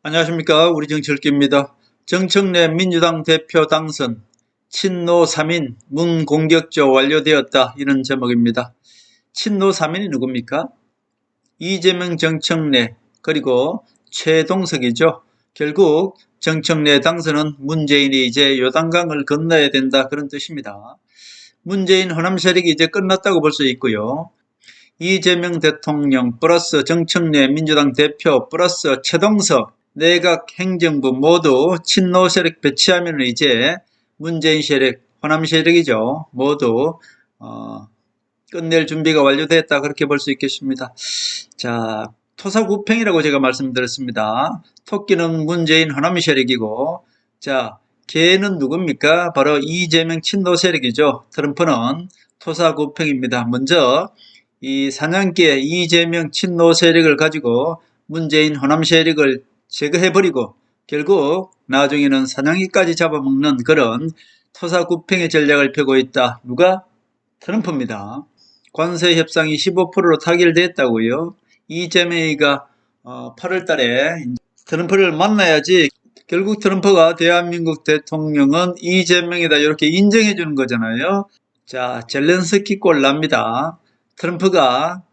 안녕하십니까. 우리 정철기입니다. 정청래 민주당 대표 당선, 친노 3인 문 공격조 완료되었다. 이런 제목입니다. 친노 3인이 누굽니까? 이재명, 정청래, 그리고 최동석이죠. 결국 정청래 당선은 문재인이 이제 요단강을 건너야 된다. 그런 뜻입니다. 문재인 호남 세력이 이제 끝났다고 볼 수 있고요. 이재명 대통령 플러스 정청래 민주당 대표 플러스 최동석 내각 행정부 모두 친노 세력 배치하면 이제 문재인 세력, 호남 세력이죠. 모두 끝낼 준비가 완료됐다. 그렇게 볼 수 있겠습니다. 자, 토사구팽이라고 제가 말씀드렸습니다. 토끼는 문재인 호남 세력이고, 자, 개는 누굽니까? 바로 이재명 친노 세력이죠. 트럼프는 토사구팽입니다. 먼저 이 사냥개 이재명 친노 세력을 가지고 문재인 호남 세력을 제거해버리고 결국 나중에는 사냥개까지 잡아먹는 그런 토사구팽의 전략을 펴고 있다. 누가? 트럼프입니다. 관세 협상이 15%로 타결됐다고요. 이재명이가 8월 달에 트럼프를 만나야지 결국 트럼프가 대한민국 대통령은 이재명이다 이렇게 인정해 주는 거잖아요. 자, 젤렌스키 꼴 납니다. 트럼프가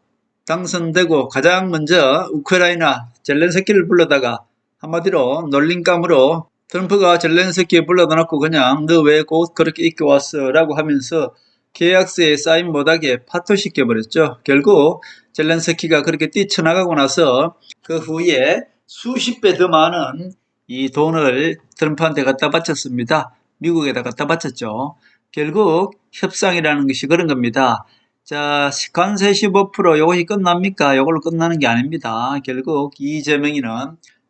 당선되고 가장 먼저 우크라이나 젤렌스키를 불러다가 한마디로 놀림감으로 트럼프가 젤렌스키 불러다 놓고 그냥 너 왜 곧 그렇게 입고 왔어 라고 하면서 계약서에 사인 못하게 파토시켜버렸죠. 결국 젤렌스키가 그렇게 뛰쳐나가고 나서 그 후에 수십 배 더 많은 이 돈을 트럼프한테 갖다 바쳤습니다. 미국에다 갖다 바쳤죠. 결국 협상이라는 것이 그런 겁니다. 자, 관세 15% 이것이 끝납니까? 이걸로 끝나는 게 아닙니다. 결국 이재명이는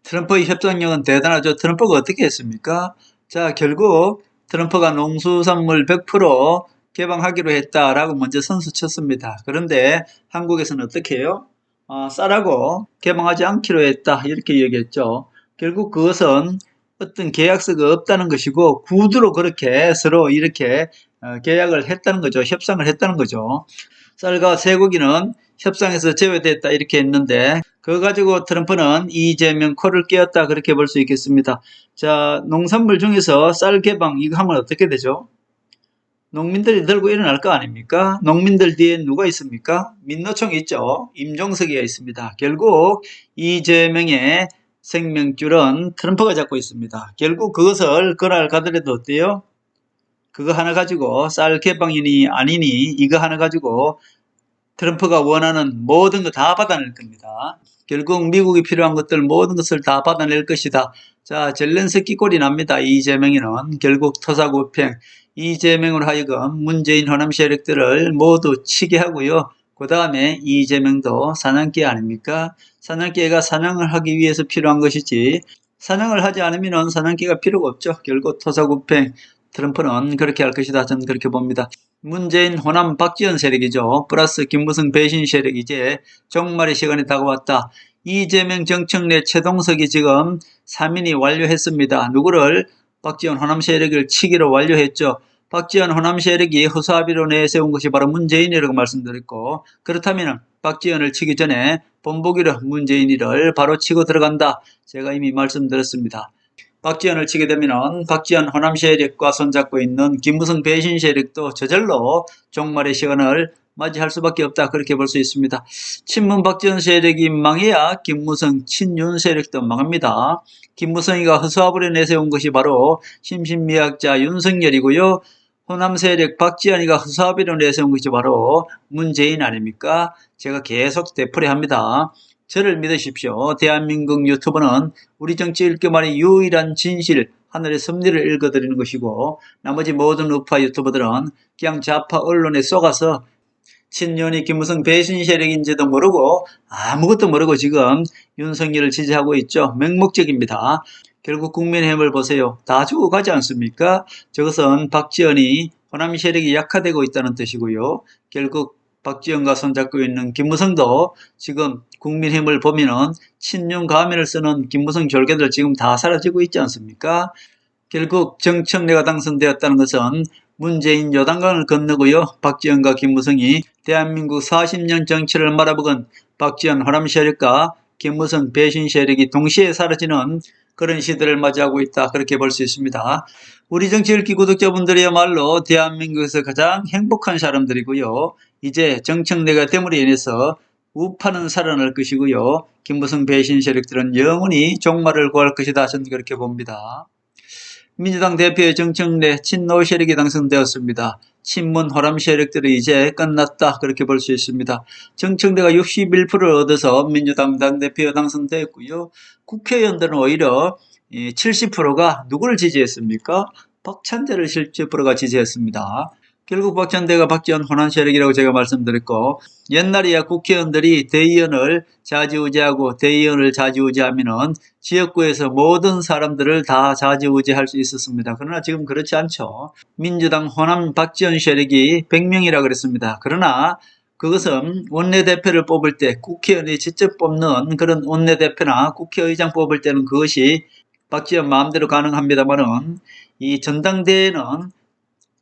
트럼프의 협상력은 대단하죠. 트럼프가 어떻게 했습니까? 자, 결국 트럼프가 농수산물 100% 개방하기로 했다라고 먼저 선수쳤습니다. 그런데 한국에서는 어떻게 해요? 쌀하고 개방하지 않기로 했다 이렇게 얘기했죠. 결국 그것은 어떤 계약서가 없다는 것이고 구두로 그렇게 서로 이렇게 계약을 했다는 거죠. 협상을 했다는 거죠. 쌀과 쇠고기는 협상에서 제외됐다 이렇게 했는데 그거 가지고 트럼프는 이재명 코를 꿰었다 그렇게 볼 수 있겠습니다. 자, 농산물 중에서 쌀 개방 이거 하면 어떻게 되죠? 농민들이 들고 일어날 거 아닙니까? 농민들 뒤에 누가 있습니까? 민노총이 있죠. 임종석이가 있습니다. 결국 이재명의 생명줄은 트럼프가 잡고 있습니다. 결국 그것을 그날 가더라도 어때요? 그거 하나 가지고 쌀 개방이니 아니니 이거 하나 가지고 트럼프가 원하는 모든 거 다 받아낼 겁니다. 결국 미국이 필요한 것들 모든 것을 다 받아낼 것이다. 자, 젤렌스키 꼴이 납니다. 이재명이는 결국 토사구팽 이재명으로 하여금 문재인 호남 세력들을 모두 치게 하고요. 그 다음에 이재명도 사냥개 아닙니까? 사냥개가 사냥을 하기 위해서 필요한 것이지 사냥을 하지 않으면 사냥개가 필요가 없죠. 결국 토사구팽 트럼프는 그렇게 할 것이다. 저는 그렇게 봅니다. 문재인 호남 박지원 세력이죠. 플러스 김무성 배신 세력 이제 종말의 시간이 다가왔다. 이재명 정청래 최동석이 지금 3인이 완료했습니다. 누구를? 박지원 호남 세력을 치기로 완료했죠. 박지원 호남 세력이 허수아비로 내세운 것이 바로 문재인이라고 말씀드렸고 그렇다면 박지원을 치기 전에 본보기로 문재인이를 바로 치고 들어간다. 제가 이미 말씀드렸습니다. 박지원을 치게 되면 박지원 호남 세력과 손잡고 있는 김무성 배신 세력도 저절로 종말의 시간을 맞이할 수밖에 없다. 그렇게 볼 수 있습니다. 친문 박지원 세력이 망해야 김무성 친윤 세력도 망합니다. 김무성이가 허수아비로 내세운 것이 바로 심신미약자 윤석열이고요. 호남 세력 박지원이가 허수아비로 내세운 것이 바로 문재인 아닙니까? 제가 계속 되풀이합니다. 저를 믿으십시오. 대한민국 유튜버는 우리 정치 읽기만의 유일한 진실, 하늘의 섭리를 읽어드리는 것이고 나머지 모든 우파 유튜버들은 그냥 좌파 언론에 쏘가서 친윤이 김무성 배신 세력인지도 모르고 아무것도 모르고 지금 윤석열을 지지하고 있죠. 맹목적입니다. 결국 국민의힘을 보세요. 다 죽어가지 않습니까? 저것은 박지원이 호남 세력이 약화되고 있다는 뜻이고요. 결국 박지원과 손잡고 있는 김무성도 지금 국민힘을 보면은 친윤 가면을 쓰는 김무성 졸개들 지금 다 사라지고 있지 않습니까? 결국 정청래가 당선되었다는 것은 문재인 요단강을 건너고요. 박지원과 김무성이 대한민국 40년 정치를 말아먹은 박지원 호남 세력과 김무성 배신 세력이 동시에 사라지는 그런 시대를 맞이하고 있다. 그렇게 볼 수 있습니다. 우리 정치 읽기 구독자분들이야말로 대한민국에서 가장 행복한 사람들이고요. 이제 정청래가 됨으로 인해서 우파는 살아날 것이고요. 김무성 배신 세력들은 영원히 종말을 구할 것이다. 저는 그렇게 봅니다. 민주당 대표의 정청래 친노 세력이 당선되었습니다. 친문 호람 세력들이 이제 끝났다. 그렇게 볼 수 있습니다. 정청래가 61%를 얻어서 민주당 당대표 당선되었고요. 국회의원들은 오히려 70%가 누구를 지지했습니까? 박찬대를 70%가 지지했습니다. 결국 박찬대가 박지원 호남 세력이라고 제가 말씀드렸고, 옛날에야 국회의원들이 대의원을 좌지우지하고 대의원을 좌지우지하면은 지역구에서 모든 사람들을 다 좌지우지할 수 있었습니다. 그러나 지금 그렇지 않죠. 민주당 호남 박지원 세력이 100명이라 그랬습니다. 그러나 그것은 원내대표를 뽑을 때 국회의원이 직접 뽑는 그런 원내대표나 국회의장 뽑을 때는 그것이 박지원 마음대로 가능합니다만은 이 전당대회는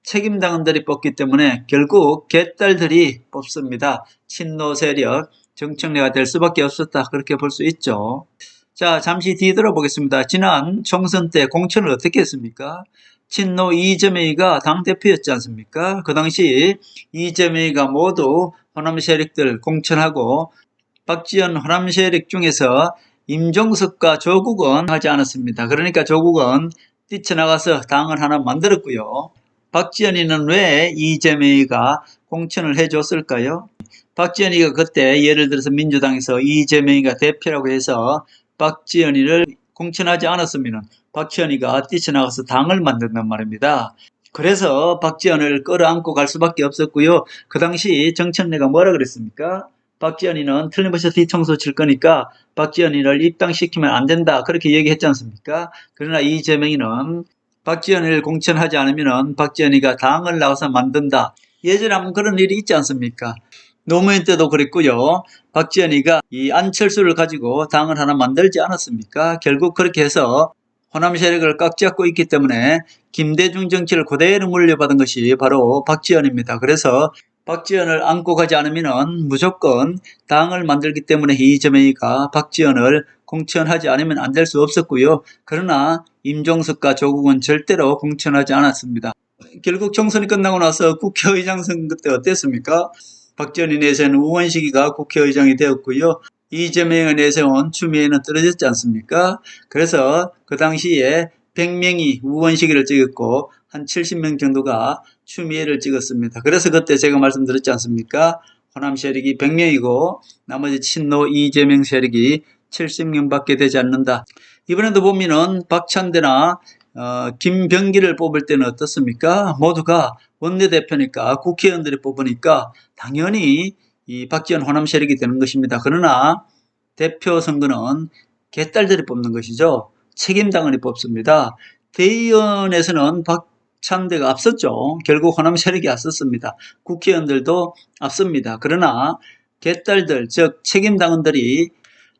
책임당원들이 뽑기 때문에 결국 개딸들이 뽑습니다. 친노 세력, 정청래가 될 수밖에 없었다. 그렇게 볼 수 있죠. 자, 잠시 뒤돌아보겠습니다. 지난 총선 때 공천을 어떻게 했습니까? 친노 이재명이가 당대표였지 않습니까? 그 당시 이재명이가 모두 호남 세력들 공천하고 박지원 호남 세력 중에서 임종석과 조국은 하지 않았습니다. 그러니까 조국은 뛰쳐나가서 당을 하나 만들었고요. 박지원이는 왜 이재명이가 공천을 해줬을까요? 박지원이가 그때 예를 들어서 민주당에서 이재명이가 대표라고 해서 박지원이를 공천하지 않았으면 박지원이가 뛰쳐나가서 당을 만든단 말입니다. 그래서 박지원을 끌어안고 갈 수밖에 없었고요. 그 당시 정청래가 뭐라 그랬습니까? 박지원이는 틀림없이 뒤통수 칠 거니까 박지원이를 입당시키면 안 된다. 그렇게 얘기했지 않습니까? 그러나 이재명이는 박지원이를 공천하지 않으면 박지원이가 당을 나와서 만든다. 예전에 한번 그런 일이 있지 않습니까? 노무현 때도 그랬고요. 박지원이가 이 안철수를 가지고 당을 하나 만들지 않았습니까? 결국 그렇게 해서 호남 세력을 꽉 잡고 있기 때문에 김대중 정치를 그대로 물려받은 것이 바로 박지원입니다. 그래서 박지원을 안고 가지 않으면 무조건 당을 만들기 때문에 이재명이가 박지원을 공천하지 않으면 안 될 수 없었고요. 그러나 임종석과 조국은 절대로 공천하지 않았습니다. 결국 총선이 끝나고 나서 국회의장 선거 때 어땠습니까? 박지원이 내세운 우원식이가 국회의장이 되었고요. 이재명이 내세운 추미애는 떨어졌지 않습니까? 그래서 그 당시에 100명이 우원식이를 찍었고 한 70명 정도가 추미애를 찍었습니다. 그래서 그때 제가 말씀드렸지 않습니까? 호남 세력이 100명이고 나머지 친노 이재명 세력이 70명밖에 되지 않는다. 이번에도 보면은 박찬대나 김병기를 뽑을 때는 어떻습니까? 모두가 원내대표니까 국회의원들이 뽑으니까 당연히 이 박지원 호남 세력이 되는 것입니다. 그러나 대표 선거는 개딸들이 뽑는 것이죠. 책임당원이 뽑습니다. 대의원에서는 박찬대가 앞섰죠. 결국 호남 세력이 앞섰습니다. 국회의원들도 앞섭니다. 그러나 개딸들, 즉 책임당원들이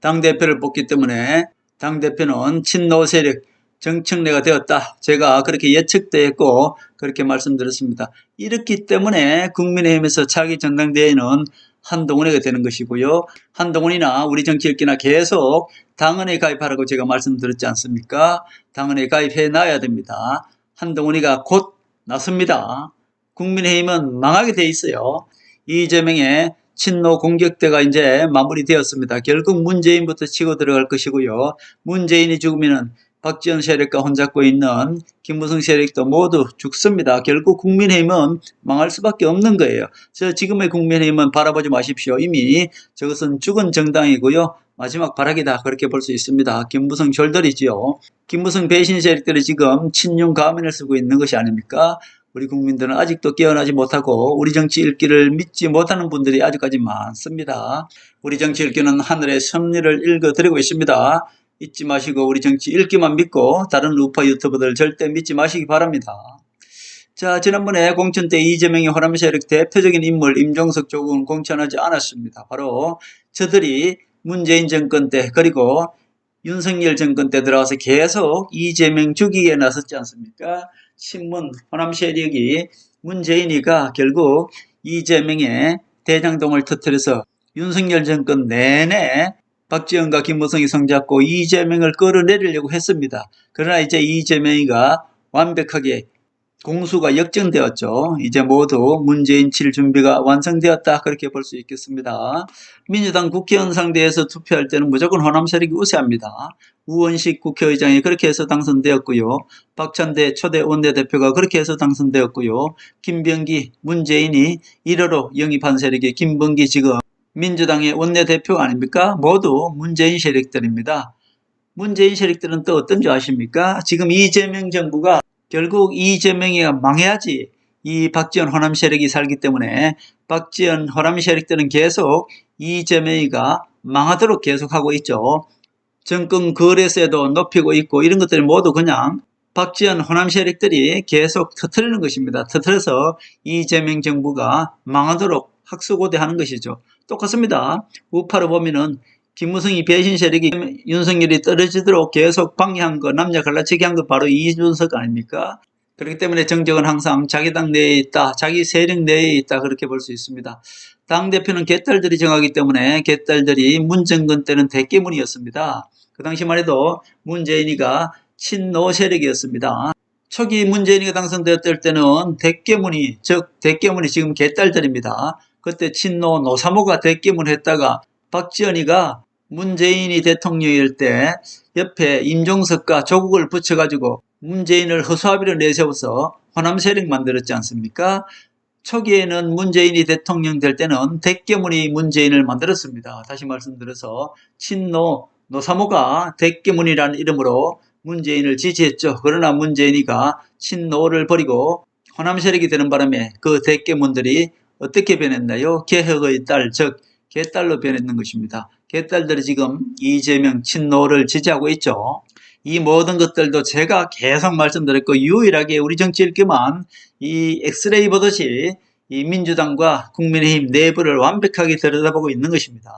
당대표를 뽑기 때문에 당대표는 친노 세력, 정청래가 되었다. 제가 그렇게 예측되었고 그렇게 말씀드렸습니다. 이렇기 때문에 국민의힘에서 차기 전당대회는 한동훈이가 되는 것이고요. 한동훈이나 우리 정치일기나 계속 당헌에 가입하라고 제가 말씀드렸지 않습니까? 당헌에 가입해 놔야 됩니다. 한동훈이가 곧 나섭니다. 국민의힘은 망하게 돼 있어요. 이재명의 친노 공격대가 이제 마무리되었습니다. 결국 문재인부터 치고 들어갈 것이고요. 문재인이 죽으면 박지원 세력과 혼잡고 있는 김무성 세력도 모두 죽습니다. 결국 국민의힘은 망할 수밖에 없는 거예요. 지금의 국민의힘은 바라보지 마십시오. 이미 저것은 죽은 정당이고요. 마지막 발악이다. 그렇게 볼 수 있습니다. 김무성 졸돌이지요. 김무성 배신 세력들이 지금 친윤 가면을 쓰고 있는 것이 아닙니까? 우리 국민들은 아직도 깨어나지 못하고 우리 정치 읽기를 믿지 못하는 분들이 아직까지 많습니다. 우리 정치 읽기는 하늘의 섭리를 읽어드리고 있습니다. 잊지 마시고 우리 정치 읽기만 믿고 다른 우파 유튜버들 절대 믿지 마시기 바랍니다. 자, 지난번에 공천 때 이재명이 호남 세력 대표적인 인물 임종석 조국은 공천하지 않았습니다. 바로 저들이 문재인 정권 때 그리고 윤석열 정권 때 들어와서 계속 이재명 죽이기에 나섰지 않습니까? 친문 호남 세력이 문재인이가 결국 이재명의 대장동을 터뜨려서 윤석열 정권 내내 박지원과 김무성이 손잡고 이재명을 끌어내리려고 했습니다. 그러나 이제 이재명이가 완벽하게 공수가 역전되었죠. 이제 모두 문재인 칠 준비가 완성되었다. 그렇게 볼 수 있겠습니다. 민주당 국회의원 상대에서 투표할 때는 무조건 호남 세력이 우세합니다. 우원식 국회의장이 그렇게 해서 당선되었고요. 박찬대 초대 원내대표가 그렇게 해서 당선되었고요. 김병기, 문재인이 1호로 영입한 세력이 김병기 지금 민주당의 원내대표 아닙니까? 모두 문재인 세력들입니다. 문재인 세력들은 또 어떤 줄 아십니까? 지금 이재명 정부가 결국 이재명이 망해야지 이 박지원 호남 세력이 살기 때문에 박지원 호남 세력들은 계속 이재명이가 망하도록 계속하고 있죠. 정권 거래세도 높이고 있고 이런 것들이 모두 그냥 박지원 호남 세력들이 계속 터뜨리는 것입니다. 터뜨려서 이재명 정부가 망하도록 학수고대하는 것이죠. 똑같습니다. 우파로 보면은 김무성이 배신 세력이 윤석열이 떨어지도록 계속 방해한 거, 남녀 갈라치기 한 거 바로 이준석 아닙니까? 그렇기 때문에 정적은 항상 자기 당 내에 있다, 자기 세력 내에 있다 그렇게 볼 수 있습니다. 당대표는 개딸들이 정하기 때문에 개딸들이 문정권 때는 대깨문이었습니다. 그 당시만 해도 문재인이가 친노 세력이었습니다. 초기 문재인이가 당선되었을 때는 대깨문이, 즉 대깨문이 지금 개딸들입니다. 그때 친노 노사모가 대깨문했다가 박지원이가 문재인이 대통령일 때 옆에 임종석과 조국을 붙여가지고 문재인을 허수아비로 내세워서 호남 세력 만들었지 않습니까? 초기에는 문재인이 대통령 될 때는 대깨문이 문재인을 만들었습니다. 다시 말씀드려서 친노 노사모가 대깨문이라는 이름으로 문재인을 지지했죠. 그러나 문재인이가 친노를 버리고 호남 세력이 되는 바람에 그 대깨문들이 어떻게 변했나요? 개혁의 딸, 즉 개딸로 변했는 것입니다. 개딸들이 지금 이재명 친노를 지지하고 있죠. 이 모든 것들도 제가 계속 말씀드렸고 유일하게 우리 정치 읽기만 이 엑스레이 보듯이 이 민주당과 국민의힘 내부를 완벽하게 들여다보고 있는 것입니다.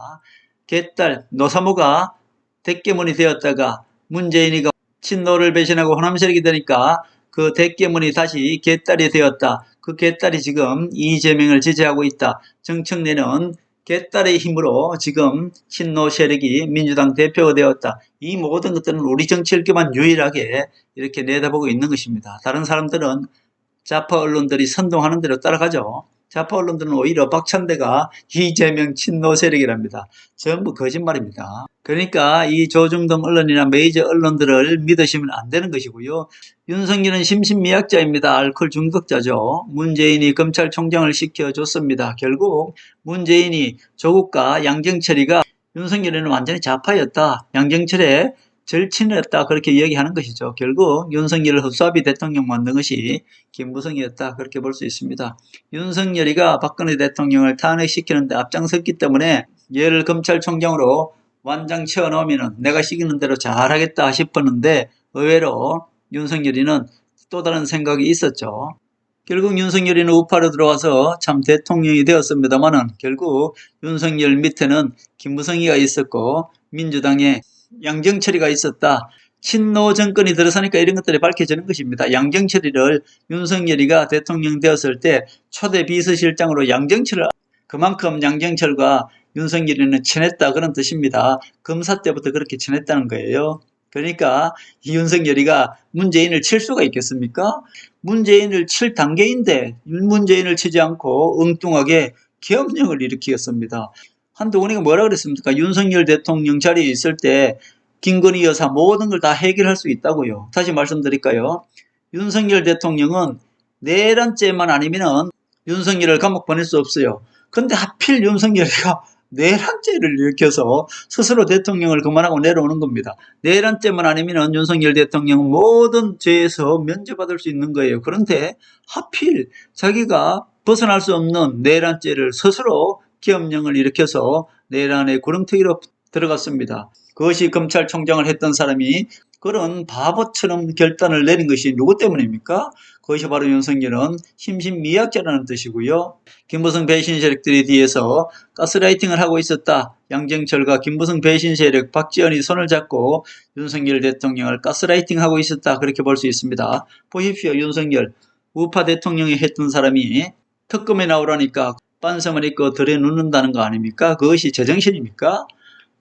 개딸 노사모가 대깨문이 되었다가 문재인이가 친노를 배신하고 호남 세력이 되니까 그 대깨문이 다시 개딸이 되었다. 그 개딸이 지금 이재명을 지지하고 있다. 정청래는 개딸의 힘으로 지금 친노 세력이 민주당 대표가 되었다. 이 모든 것들은 우리 정치 읽기만 유일하게 이렇게 내다보고 있는 것입니다. 다른 사람들은 좌파 언론들이 선동하는 대로 따라가죠. 좌파 언론들은 오히려 박찬대가 이재명 친노 세력이랍니다. 전부 거짓말입니다. 그러니까 이 조중동 언론이나 메이저 언론들을 믿으시면 안 되는 것이고요. 윤석열은 심신미약자입니다. 알코올 중독자죠. 문재인이 검찰총장을 시켜줬습니다. 결국 문재인이 조국과 양정철이가 윤석열에는 완전히 좌파였다. 양정철의 절친이었다. 그렇게 이야기하는 것이죠. 결국 윤석열을 허수아비 대통령 만든 것이 김무성이었다. 그렇게 볼 수 있습니다. 윤석열이가 박근혜 대통령을 탄핵시키는데 앞장섰기 때문에 얘를 검찰총장으로 완장 채워넣으면 내가 시키는 대로 잘하겠다 싶었는데 의외로 윤석열이는 또 다른 생각이 있었죠. 결국 윤석열이는 우파로 들어와서 참 대통령이 되었습니다만은 결국 윤석열 밑에는 김무성이가 있었고 민주당에 양정철이가 있었다. 친노 정권이 들어서니까 이런 것들이 밝혀지는 것입니다. 양정철이를 윤석열이가 대통령 되었을 때 초대 비서실장으로 양정철을 그만큼 양정철과 윤석열이는 친했다 그런 뜻입니다. 검사 때부터 그렇게 친했다는 거예요. 그러니까 이 윤석열이가 문재인을 칠 수가 있겠습니까? 문재인을 칠 단계인데 문재인을 치지 않고 엉뚱하게 계엄령을 일으키겠습니다. 한동훈이가 뭐라 그랬습니까? 윤석열 대통령 자리에 있을 때 김건희 여사 모든 걸 다 해결할 수 있다고요. 다시 말씀드릴까요? 윤석열 대통령은 내란죄만 아니면은 윤석열을 감옥 보낼 수 없어요. 근데 하필 윤석열이가 내란죄를 일으켜서 스스로 대통령을 그만하고 내려오는 겁니다. 내란죄만 아니면 윤석열 대통령은 모든 죄에서 면제받을 수 있는 거예요. 그런데 하필 자기가 벗어날 수 없는 내란죄를 스스로 계엄령을 일으켜서 내란의 구렁텅이로 들어갔습니다. 그것이 검찰총장을 했던 사람이 그런 바보처럼 결단을 내린 것이 누구 때문입니까? 그것이 바로 윤석열은 심신미약자라는 뜻이고요. 김무성 배신 세력들이 뒤에서 가스라이팅을 하고 있었다. 양정철과 김무성 배신 세력 박지원이 손을 잡고 윤석열 대통령을 가스라이팅하고 있었다. 그렇게 볼 수 있습니다. 보십시오. 윤석열 우파 대통령이 했던 사람이 특검에 나오라니까 빤섬을 입고 들여놓는다는 거 아닙니까? 그것이 제정신입니까?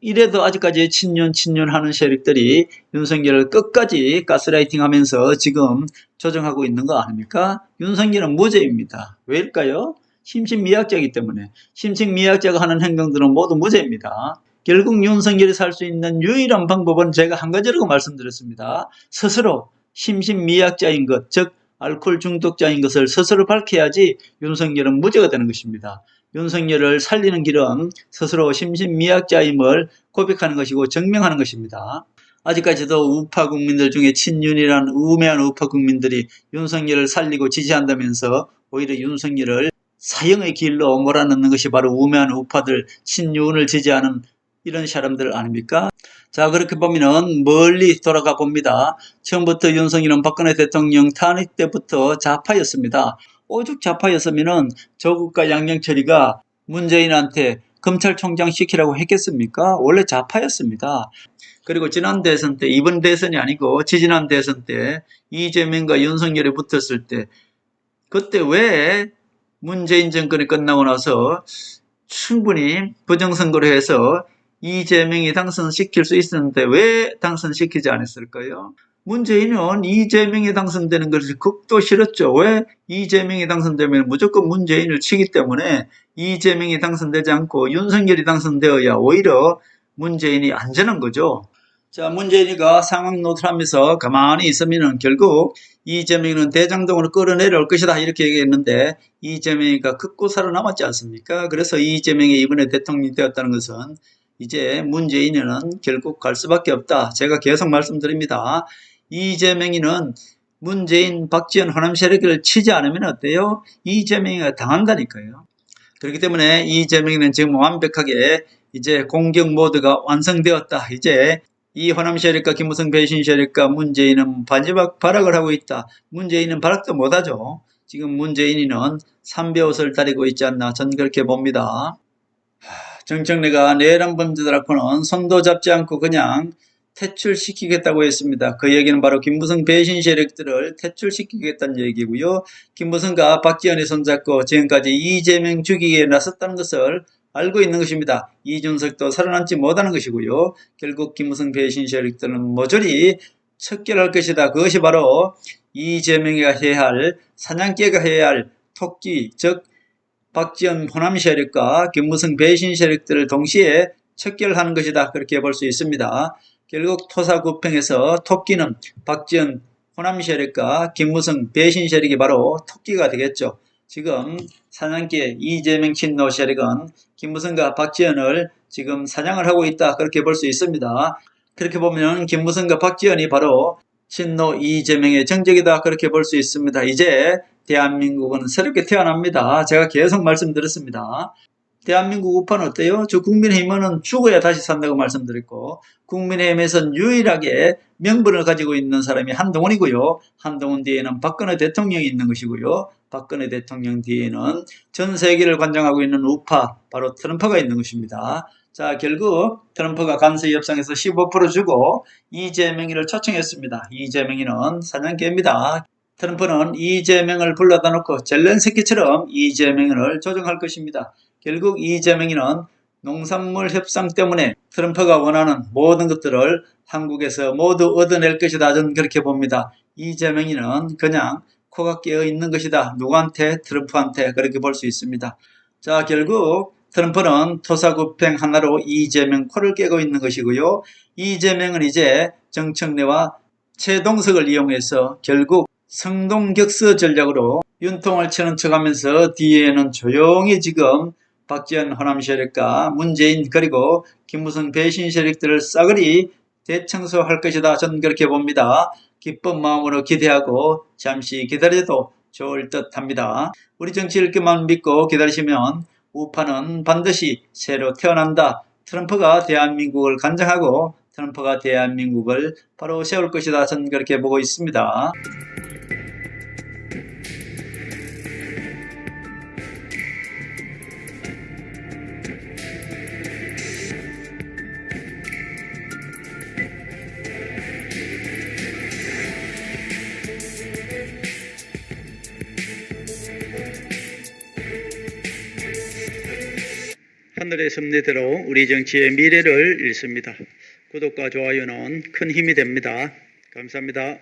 이래도 아직까지 친윤하는 세력들이 윤석열을 끝까지 가스라이팅 하면서 지금 조정하고 있는 거 아닙니까? 윤석열은 무죄입니다. 왜일까요? 심신미약자이기 때문에. 심신미약자가 하는 행동들은 모두 무죄입니다. 결국 윤석열이 살 수 있는 유일한 방법은 제가 한 가지라고 말씀드렸습니다. 스스로 심신미약자인 것, 즉 알코올 중독자인 것을 스스로 밝혀야지 윤석열은 무죄가 되는 것입니다. 윤석열을 살리는 길은 스스로 심신미약자임을 고백하는 것이고 증명하는 것입니다. 아직까지도 우파 국민들 중에 친윤이란 우매한 우파 국민들이 윤석열을 살리고 지지한다면서 오히려 윤석열을 사형의 길로 몰아넣는 것이 바로 우매한 우파들, 친윤을 지지하는 이런 사람들 아닙니까? 자, 그렇게 보면은 멀리 돌아가 봅니다. 처음부터 윤석열은 박근혜 대통령 탄핵 때부터 좌파였습니다. 오죽 좌파였으면은 조국과 양정철이가 문재인한테 검찰총장 시키라고 했겠습니까? 원래 좌파였습니다. 그리고 지난 대선 때, 이번 대선이 아니고 지지난 대선 때 이재명과 윤석열이 붙었을 때 그때 왜 문재인 정권이 끝나고 나서 충분히 부정선거를 해서 이재명이 당선시킬 수 있었는데 왜 당선시키지 않았을까요? 문재인은 이재명이 당선되는 것이 극도 싫었죠. 왜? 이재명이 당선되면 무조건 문재인을 치기 때문에 이재명이 당선되지 않고 윤석열이 당선되어야 오히려 문재인이 안전한 거죠. 자, 문재인이가 상황 노트를 하면서 가만히 있으면 결국 이재명은 대장동으로 끌어내려올 것이다 이렇게 얘기했는데 이재명이가 극구 살아남았지 않습니까? 그래서 이재명이 이번에 대통령이 되었다는 것은 이제 문재인은 결국 갈 수밖에 없다. 제가 계속 말씀드립니다. 이재명이는 문재인, 박지원, 호남 세력을 치지 않으면 어때요? 이재명이가 당한다니까요. 그렇기 때문에 이재명이는 지금 완벽하게 이제 공격 모드가 완성되었다. 이제 이 호남 세력과 김무성 배신 세력과 문재인은 마지막 발악을 하고 있다. 문재인은 발악도 못하죠. 지금 문재인이는 삼배옷을 다리고 있지 않나 저는 그렇게 봅니다. 정청래가 내란 범죄들하고는 손도 잡지 않고 그냥 퇴출시키겠다고 했습니다. 그 얘기는 바로 김무성 배신 세력들을 퇴출시키겠다는 얘기고요. 김무성과 박지원이 손잡고 지금까지 이재명 죽이기에 나섰다는 것을 알고 있는 것입니다. 이준석도 살아남지 못하는 것이고요. 결국 김무성 배신 세력들은 모조리 척결할 것이다. 그것이 바로 이재명이가 해야 할, 사냥개가 해야 할 토끼, 즉 박지원 호남 세력과 김무성 배신 세력들을 동시에 척결하는 것이다. 그렇게 볼 수 있습니다. 결국 토사구팽에서 토끼는 박지원 호남 세력과 김무성 배신 세력이 바로 토끼가 되겠죠. 지금 사냥개 이재명 친노 세력은 김무성과 박지원을 지금 사냥을 하고 있다. 그렇게 볼 수 있습니다. 그렇게 보면 김무성과 박지원이 바로 친노 이재명의 정적이다. 그렇게 볼 수 있습니다. 이제 대한민국은 새롭게 태어납니다. 제가 계속 말씀드렸습니다. 대한민국 우파는 어때요? 저 국민의힘은 죽어야 다시 산다고 말씀드렸고 국민의힘에서는 유일하게 명분을 가지고 있는 사람이 한동훈이고요. 한동훈 뒤에는 박근혜 대통령이 있는 것이고요. 박근혜 대통령 뒤에는 전 세계를 관장하고 있는 우파 바로 트럼프가 있는 것입니다. 자, 결국 트럼프가 간세 협상에서 15% 주고 이재명이를 초청했습니다. 이재명이는 사냥개입니다. 트럼프는 이재명을 불러다 놓고 젤렌스키처럼 이재명을 조정할 것입니다. 결국 이재명이는 농산물 협상 때문에 트럼프가 원하는 모든 것들을 한국에서 모두 얻어낼 것이다. 저는 그렇게 봅니다. 이재명이는 그냥 코가 깨어 있는 것이다. 누구한테? 트럼프한테. 그렇게 볼 수 있습니다. 자, 결국 트럼프는 토사구팽 하나로 이재명 코를 깨고 있는 것이고요. 이재명은 이제 정청래와 최동석을 이용해서 결국 성동격서 전략으로 윤통을 치는 척하면서 뒤에는 조용히 지금 박지원 호남 세력과 문재인 그리고 김무성 배신 세력들을 싸그리 대청소할 것이다. 저는 그렇게 봅니다. 기쁜 마음으로 기대하고 잠시 기다려도 좋을 듯 합니다. 우리 정치 읽기만 믿고 기다리시면 우파는 반드시 새로 태어난다. 트럼프가 대한민국을 간장하고 트럼프가 대한민국을 바로 세울 것이다. 저는 그렇게 보고 있습니다. 오늘의 섭리대로 우리 정치의 미래를 읽습니다. 구독과 좋아요는 큰 힘이 됩니다. 감사합니다.